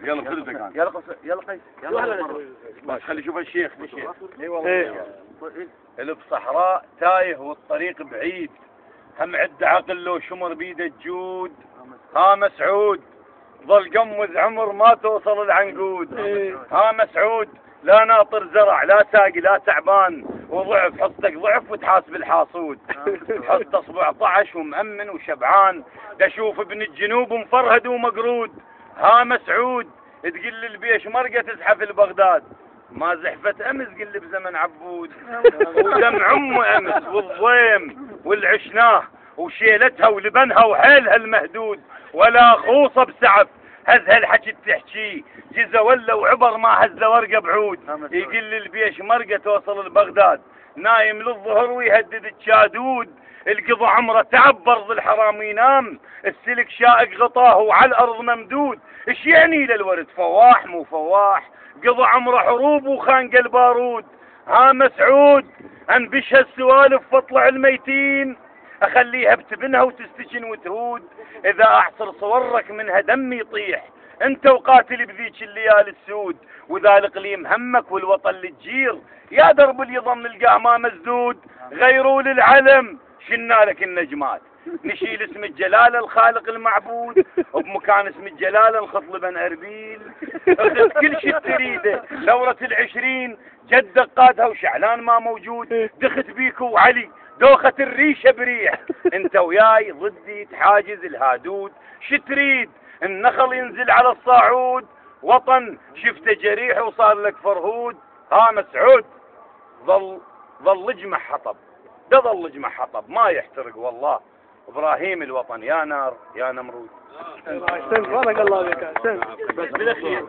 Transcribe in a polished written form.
يلا بردك أنا. يلا قيس يلا بس خلي شوف الشيخ الشيخ. اي والله. اللي بصحراء تايه والطريق بعيد، هم عد عقل لو شمر بيده الجود. ها مسعود ظل قمذ عمر ما توصل العنقود. ها مسعود لا ناطر زرع لا ساقي لا تعبان، وضعف حصتك ضعف وتحاسب الحاصود. حط 17 ومأمن وشبعان، دا اشوف ابن الجنوب مفرهد ومقرود. ها مسعود تقل البيش مرقة تزحف البغداد، ما زحفت امس قل بزمن عبود. ودمع امه امس والضيم والعشناه وشيلتها ولبنها وحيلها المهدود، ولا خوصه بسعف هز هالحكي تحكي جزا ولا وعبر ما هز ورقه بعود. يقل البيش مرقه توصل لبغداد، نايم للظهر ويهدد الشادود. القضى عمره تعب برض الحرام ينام، السلك شائق غطاه وعلى الارض ممدود. ايش يعني للورد فواح مو فواح، قضى عمره حروب وخانق البارود. ها مسعود انبش هالسوالف فاطلع الميتين، اخليها بتبنها وتستجن وتهود. اذا احصر صورك منها دمي يطيح، انت وقاتل بذيك الليالي السود. واذا الاقليم همك والوطن للجير، يا درب اللي يظن نلقاه ما مسدود. غيروا للعلم شلنا لك النجمات، نشيل اسم الجلالة الخالق المعبود، وبمكان اسم الجلالة نخط لبن اربيل. اخذ كل شيء تريده ثورة ال20 جدك قادها وشعلان ما موجود. دخت بيك وعلي دوخة الريشة بريح، انت وياي ضدي تحاجز الهادود. شتريد النخل ينزل على الصاعود، وطن شفته جريح وصار لك فرهود. ها مسعود ظل اجمع حطب، ده ظل اجمع حطب ما يحترق والله. ابراهيم الوطن يا نار يا نمرود. احسنت بارك الله فيك احسنت. بس بالاخير